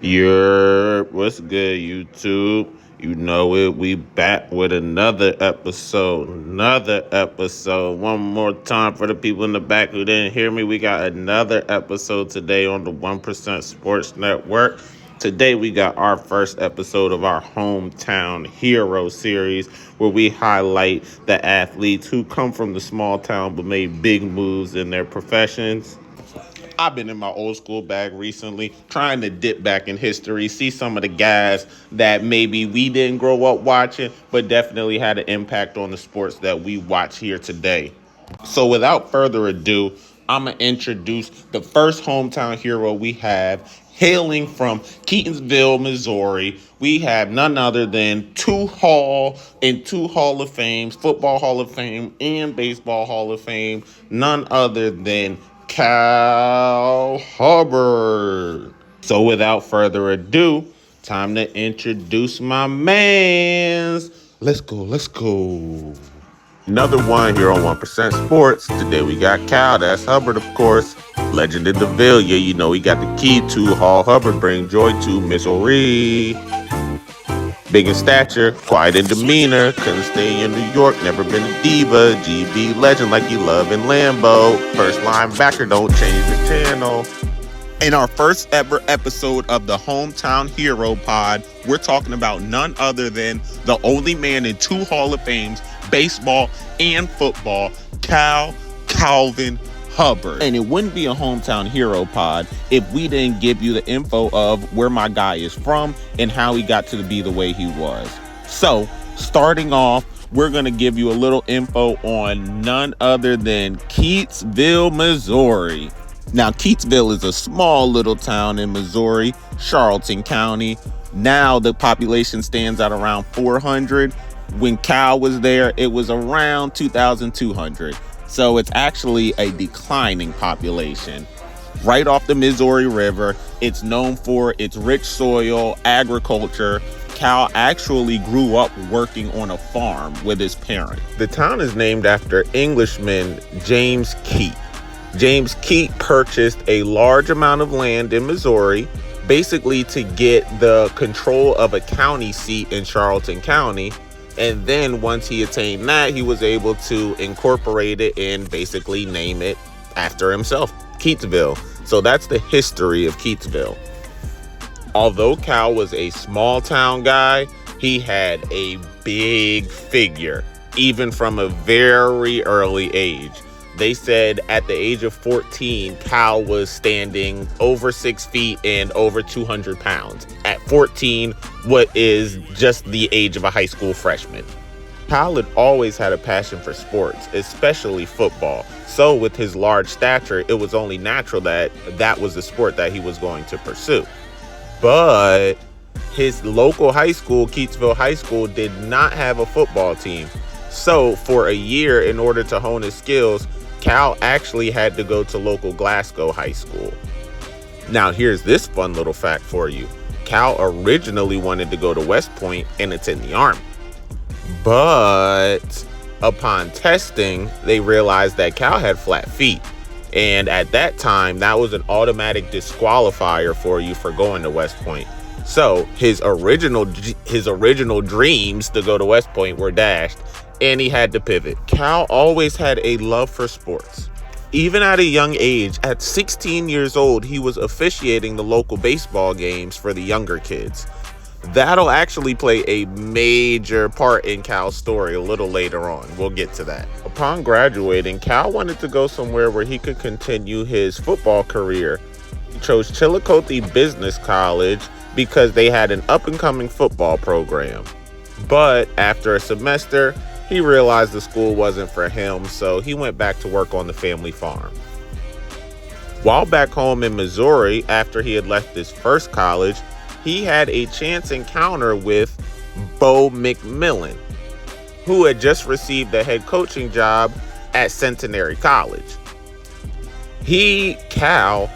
What's good, YouTube? You know it. We back with another episode. One more time for the people in the back who didn't hear me. We got another episode today on the 1% Sports Network. Today we got our first episode of our Hometown Hero series, where we highlight the athletes who come from the small town but made big moves in their professions. I've been in my old school bag recently, trying to dip back in history, see some of the guys that maybe we didn't grow up watching, but definitely had an impact on the sports that we watch here today. So without further ado, I'm going to introduce the first hometown hero we have. Hailing from Keytesville, Missouri, we have none other than two Hall of Fames, Football Hall of Fame and Baseball Hall of Fame, none other than Cal Hubbard. So without further ado, time to introduce my mans. Let's go. Another one here on 1% Sports. Today we got Cal, that's Hubbard, of course. Legend in the Ville, yeah, you know he got the key to Hall Hubbard, bring joy to Missouri. Big in stature, quiet in demeanor, couldn't stay in New York, never been a diva. GB legend like you love in Lambo. First linebacker, don't change the channel. In our first ever episode of the Hometown Hero Pod, we're talking about none other than the only man in two Hall of Fames, baseball and football, Calvin Hubbard. And it wouldn't be a Hometown Hero Pod if we didn't give you the info of where my guy is from and how he got to be the way he was. So, starting off, we're going to give you a little info on none other than Keytesville, Missouri. Now, Keytesville is a small little town in Missouri, Charlton County. Now the population stands at around 400. When Cal was there, it was around 2,200. So it's actually a declining population. Right off the Missouri River, it's known for its rich soil, agriculture. Cal actually grew up working on a farm with his parents. The town is named after Englishman James Keyte. James Keyte purchased a large amount of land in Missouri, basically to get the control of a county seat in Charlton County. And then once he attained that, he was able to incorporate it and basically name it after himself, Keytesville. So that's the history of Keytesville. Although Cal was a small town guy, he had a big figure, even from a very early age. They said at the age of 14, Cal was standing over 6 feet and over 200 pounds. At 14, what is just the age of a high school freshman. Cal had always had a passion for sports, especially football. So with his large stature, it was only natural that that was the sport that he was going to pursue. But his local high school, Keytesville High School, did not have a football team. So for a year, in order to hone his skills, Cal actually had to go to local Glasgow High School. Now, here's this fun little fact for you. Cal originally wanted to go to West Point and attend the Army. But upon testing, they realized that Cal had flat feet. And at that time, that was an automatic disqualifier for you for going to West Point. So his original dreams to go to West Point were dashed, and he had to pivot. Cal always had a love for sports. Even at a young age, at 16 years old, he was officiating the local baseball games for the younger kids. That'll actually play a major part in Cal's story a little later on. We'll get to that. Upon graduating, Cal wanted to go somewhere where he could continue his football career. He chose Chillicothe Business College because they had an up-and-coming football program. But after a semester, he realized the school wasn't for him, so he went back to work on the family farm. While back home in Missouri, after he had left his first college, he had a chance encounter with Bo McMillan, who had just received a head coaching job at Centenary College. Cal,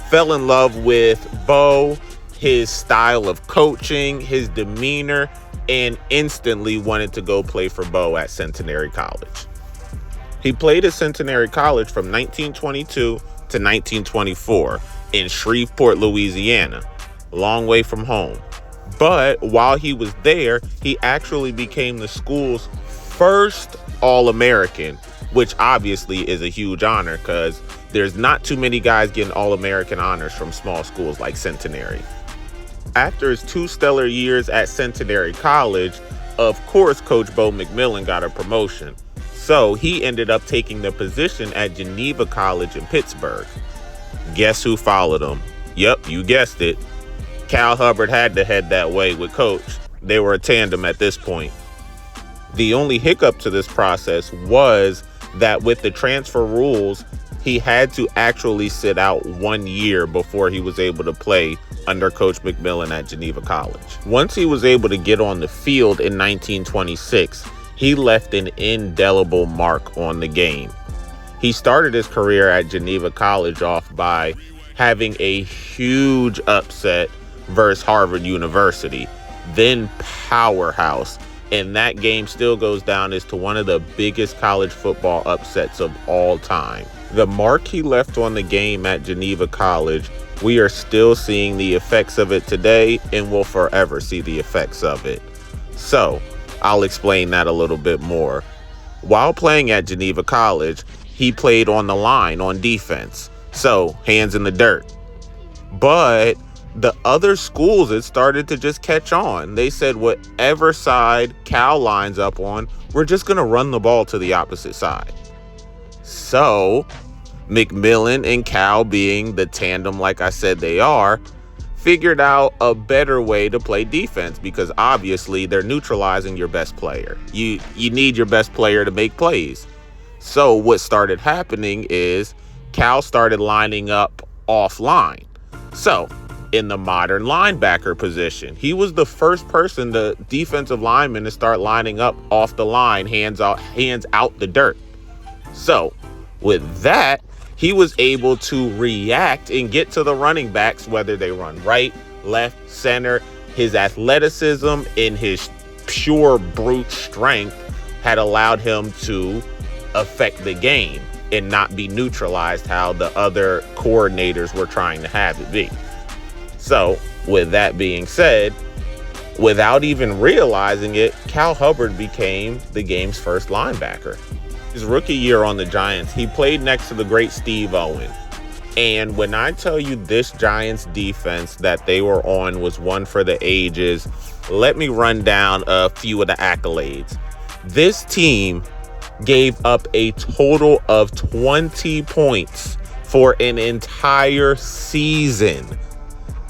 fell in love with Bo, his style of coaching, his demeanor, and instantly wanted to go play for Bo at Centenary College. He played at Centenary College from 1922 to 1924 in Shreveport, Louisiana. long way from home. But while he was there, he actually became the school's first All-American, which obviously is a huge honor because there's not too many guys getting All-American honors from small schools like Centenary. After his 2 stellar years at Centenary College, of course, Coach Bo McMillin got a promotion. So he ended up taking the position at Geneva College in Pittsburgh. Guess who followed him? Yep, you guessed it. Cal Hubbard had to head that way with Coach. They were a tandem at this point. The only hiccup to this process was that with the transfer rules, he had to actually sit out 1 year before he was able to play under Coach McMillin at Geneva College. Once he was able to get on the field in 1926, he left an indelible mark on the game. He started his career at Geneva College off by having a huge upset versus Harvard University, then powerhouse. And that game still goes down as to one of the biggest college football upsets of all time. The mark he left on the game at Geneva College, we are still seeing the effects of it today and will forever see the effects of it. So I'll explain that a little bit more. While playing at Geneva College, he played on the line on defense. So hands in the dirt. But the other schools, it started to just catch on. They said whatever side Cal lines up on, we're just going to run the ball to the opposite side. So McMillin and Cal, being the tandem like I said they are, figured out a better way to play defense because obviously they're neutralizing your best player. You need your best player to make plays. So what started happening is Cal started lining up offline. So in the modern linebacker position, he was the first person, the defensive lineman, to start lining up off the line, hands out the dirt. So with that, he was able to react and get to the running backs, whether they run right, left, center. His athleticism and his pure brute strength had allowed him to affect the game and not be neutralized how the other coordinators were trying to have it be. So with that being said, without even realizing it, Cal Hubbard became the game's first linebacker. His rookie year on the Giants, he played next to the great Steve Owen. And when I tell you this Giants defense that they were on was one for the ages, let me run down a few of the accolades. This team gave up a total of 20 points for an entire season.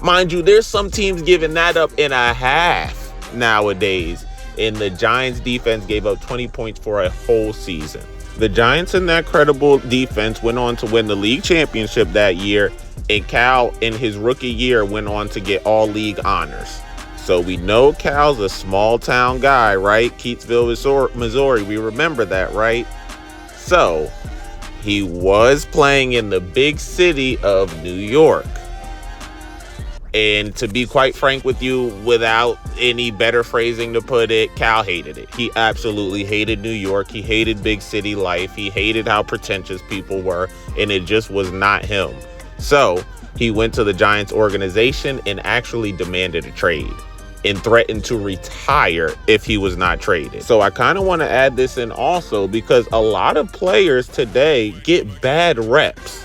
Mind you, there's some teams giving that up in a half nowadays. And the Giants defense gave up 20 points for a whole season. The Giants in that credible defense went on to win the league championship that year. And Cal, in his rookie year, went on to get all league honors. So we know Cal's a small town guy, right? Keytesville, Missouri. We remember that, right? So he was playing in the big city of New York. And to be quite frank with you, without any better phrasing to put it, Cal hated it. He absolutely hated New York. He hated big city life. He hated how pretentious people were, and it just was not him. So he went to the Giants organization and actually demanded a trade and threatened to retire if he was not traded. So I kind of want to add this in also because a lot of players today get bad reps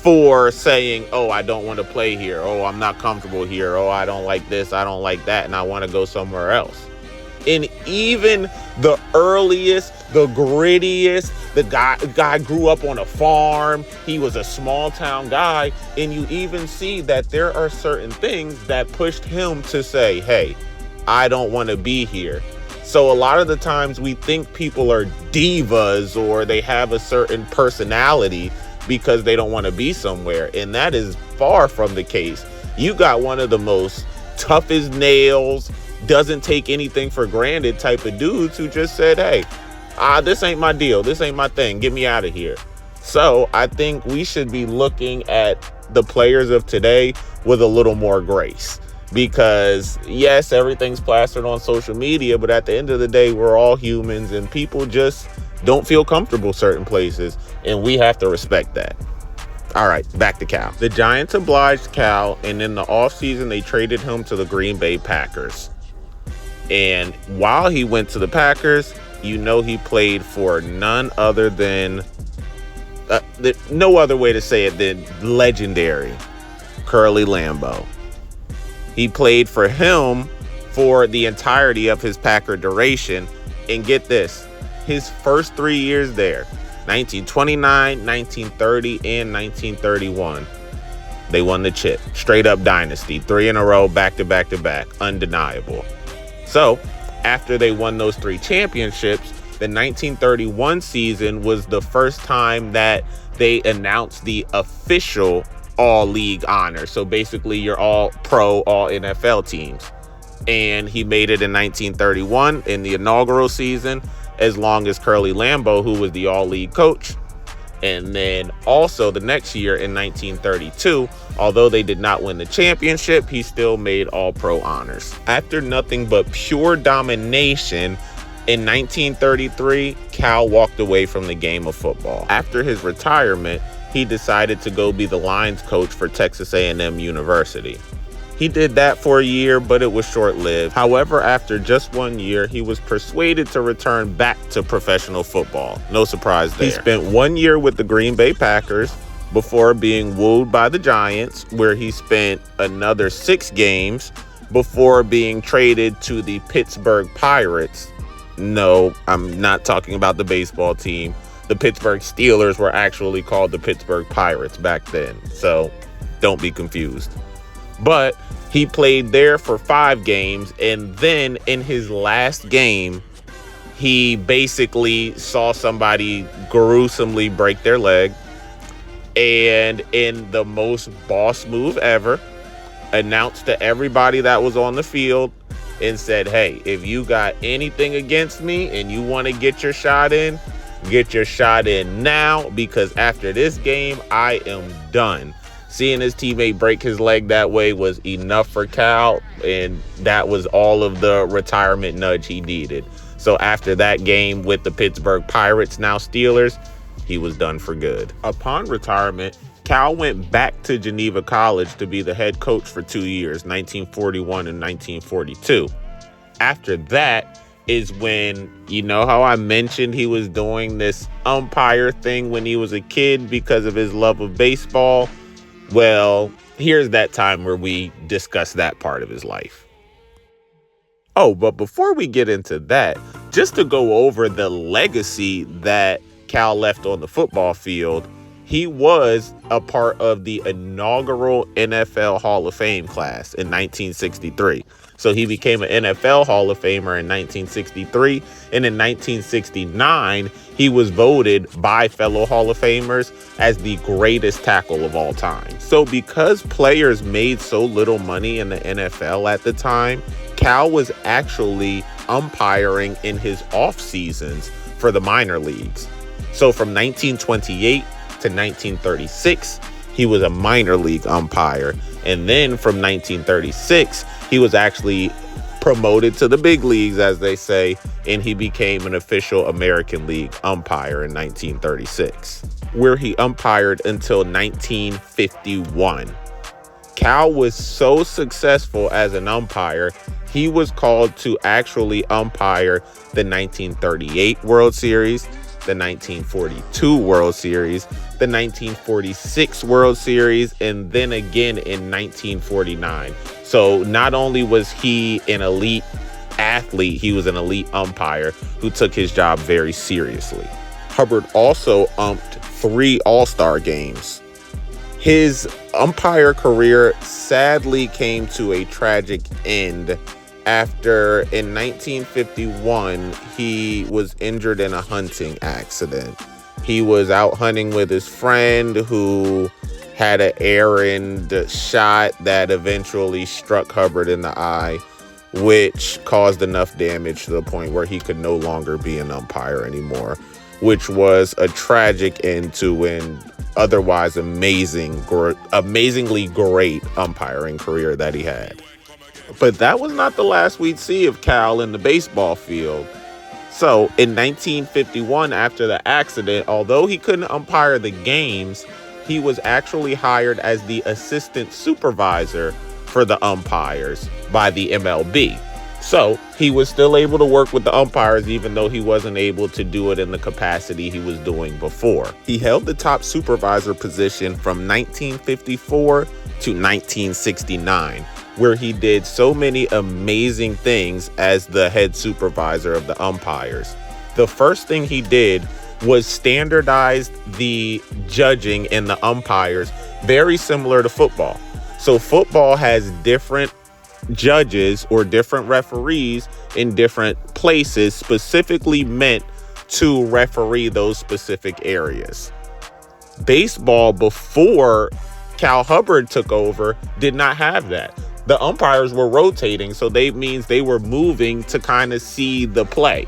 for saying, oh, I don't want to play here. Oh, I'm not comfortable here. Oh, I don't like this. I don't like that. And I want to go somewhere else. And even the earliest, the grittiest, the guy grew up on a farm. He was a small town guy. And you even see that there are certain things that pushed him to say, hey, I don't want to be here. So a lot of the times we think people are divas or they have a certain personality because they don't want to be somewhere. And that is far from the case. You got one of the most tough as nails, doesn't take anything for granted type of dudes who just said, hey, this ain't my deal. This ain't my thing. Get me out of here. So I think we should be looking at the players of today with a little more grace. Because yes, everything's plastered on social media, but at the end of the day, we're all humans and people just don't feel comfortable certain places, and we have to respect that. All right, back to Cal. The Giants obliged Cal, and in the offseason, they traded him to the Green Bay Packers. And while he went to the Packers, he played for none other than, no other way to say it than legendary Curly Lambeau. He played for him for the entirety of his Packer duration. And get this, his first 3 years there, 1929, 1930, and 1931. They won the chip. Straight up dynasty. 3 in a row, back to back to back. Undeniable. So, after they won those 3 championships, the 1931 season was the first time that they announced the official all-league honor. So basically, your all-pro, all-NFL teams. And he made it in 1931 in the inaugural season, as long as Curly Lambeau, who was the all-league coach. And then also the next year in 1932, although they did not win the championship, he still made all-pro honors. After nothing but pure domination, in 1933, Cal walked away from the game of football. After his retirement, he decided to go be the lines coach for Texas A&M University. He did that for a year, but it was short-lived. However, after just 1 year, he was persuaded to return back to professional football. No surprise there. He spent 1 year with the Green Bay Packers before being wooed by the Giants, where he spent another 6 games before being traded to the Pittsburgh Pirates. No, I'm not talking about the baseball team. The Pittsburgh Steelers were actually called the Pittsburgh Pirates back then, so don't be confused. But he played there for 5 games, and then in his last game, he basically saw somebody gruesomely break their leg, and in the most boss move ever, announced to everybody that was on the field and said, hey, if you got anything against me and you want to get your shot in now, because after this game, I am done. Seeing his teammate break his leg that way was enough for Cal, and that was all of the retirement nudge he needed. So after that game with the Pittsburgh Pirates, now Steelers, he was done for good. Upon retirement, Cal went back to Geneva College to be the head coach for 2 years, 1941 and 1942. After that is when, how I mentioned he was doing this umpire thing when he was a kid because of his love of baseball? Well, here's that time where we discuss that part of his life. Oh, but before we get into that, just to go over the legacy that Cal left on the football field, he was a part of the inaugural NFL Hall of Fame class in 1963. So he became an NFL Hall of Famer in 1963. And in 1969, he was voted by fellow Hall of Famers as the greatest tackle of all time. So because players made so little money in the NFL at the time, Cal was actually umpiring in his off seasons for the minor leagues. So from 1928 to 1936, he was a minor league umpire. And then from 1936, he was actually promoted to the big leagues, as they say, and he became an official American League umpire in 1936, where he umpired until 1951. Cal was so successful as an umpire, he was called to actually umpire the 1938 World Series, the 1942 World Series, the 1946 World Series, and then again in 1949. So not only was he an elite athlete, he was an elite umpire who took his job very seriously. Hubbard also umped 3 All-Star games. His umpire career sadly came to a tragic end after, in 1951, he was injured in a hunting accident. He was out hunting with his friend who had an errand shot that eventually struck Hubbard in the eye, which caused enough damage to the point where he could no longer be an umpire anymore, which was a tragic end to an otherwise amazingly great umpiring career that he had. But that was not the last we'd see of Cal in the baseball field. So in 1951, after the accident, although he couldn't umpire the games, he was actually hired as the assistant supervisor for the umpires by the MLB. So he was still able to work with the umpires, even though he wasn't able to do it in the capacity he was doing before. He held the top supervisor position from 1954 to 1969, where he did so many amazing things as the head supervisor of the umpires. The first thing he did was standardized the judging and the umpires, very similar to football. So football has different judges or different referees in different places specifically meant to referee those specific areas. Baseball, before Cal Hubbard took over, did not have that. The umpires were rotating, so that means they were moving to kind of see the play.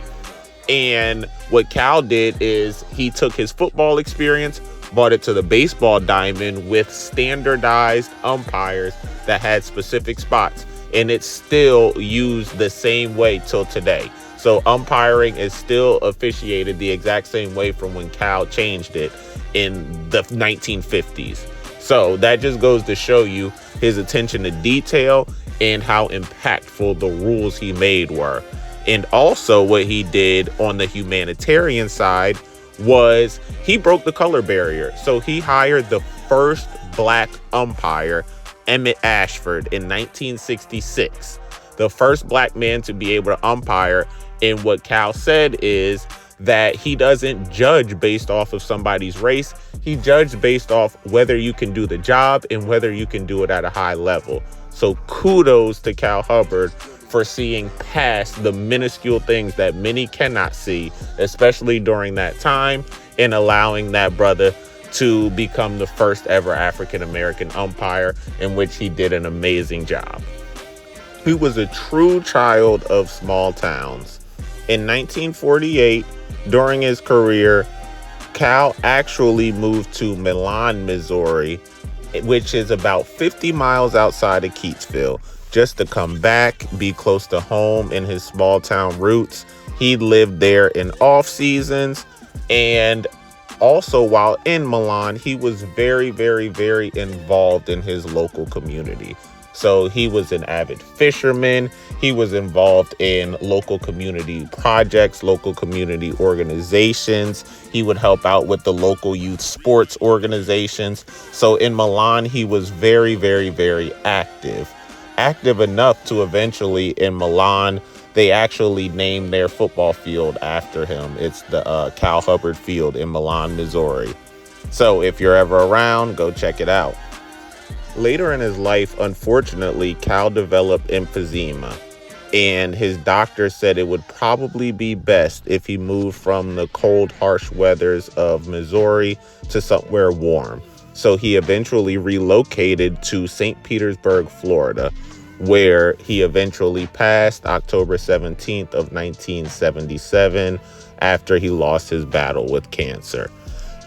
And what Cal did is he took his football experience, brought it to the baseball diamond with standardized umpires that had specific spots. And it's still used the same way till today. So umpiring is still officiated the exact same way from when Cal changed it in the 1950s. So that just goes to show you his attention to detail and how impactful the rules he made were. And also what he did on the humanitarian side was he broke the color barrier. So he hired the first black umpire, Emmett Ashford, in 1966. The first black man to be able to umpire. And what Cal said is that he doesn't judge based off of somebody's race. He judged based off whether you can do the job and whether you can do it at a high level. So kudos to Cal Hubbard for seeing past the minuscule things that many cannot see, especially during that time, and allowing that brother to become the first ever African-American umpire, in which he did an amazing job. He was a true child of small towns. In 1948, during his career, Cal actually moved to Milan, Missouri, which is about 50 miles outside of Keytesville, just to come back, be close to home in his small town roots. He lived there in off seasons, and also while in Milan, he was very, very, very involved in his local community. So he was an avid fisherman. He was involved in local community projects, local community organizations. He would help out with the local youth sports organizations. So in Milan, he was very, very, very active. Active enough to eventually in Milan, they actually named their football field after him. It's the Cal Hubbard Field in Milan, Missouri. So if you're ever around, go check it out. Later in his life, unfortunately, Cal developed emphysema, and his doctor said it would probably be best if he moved from the cold, harsh weathers of Missouri to somewhere warm. So he eventually relocated to St. Petersburg, Florida, where he eventually passed October 17th of 1977 after he lost his battle with cancer.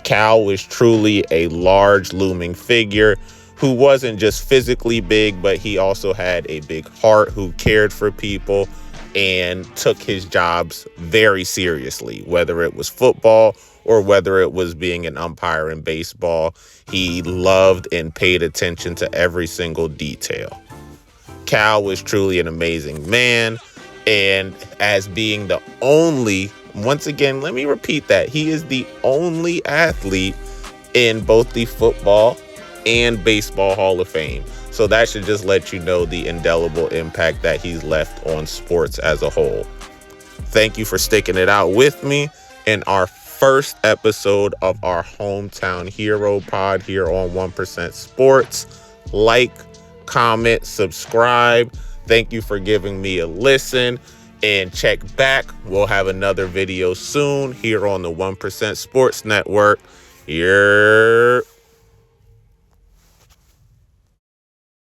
Cal was truly a large, looming figure who wasn't just physically big, but he also had a big heart, who cared for people and took his jobs very seriously, whether it was football or whether it was being an umpire in baseball. He loved and paid attention to every single detail. Cal was truly an amazing man, and as being the only, once again, let me repeat that, he is the only athlete in both the football and baseball Hall of Fame. So that should just let you know the indelible impact that he's left on sports as a whole. Thank you for sticking it out with me in our first episode of our Hometown Hero pod here on 1% Sports. Like, comment, subscribe. Thank you for giving me a listen, and check back. We'll have another video soon here on the 1% Sports Network. Here.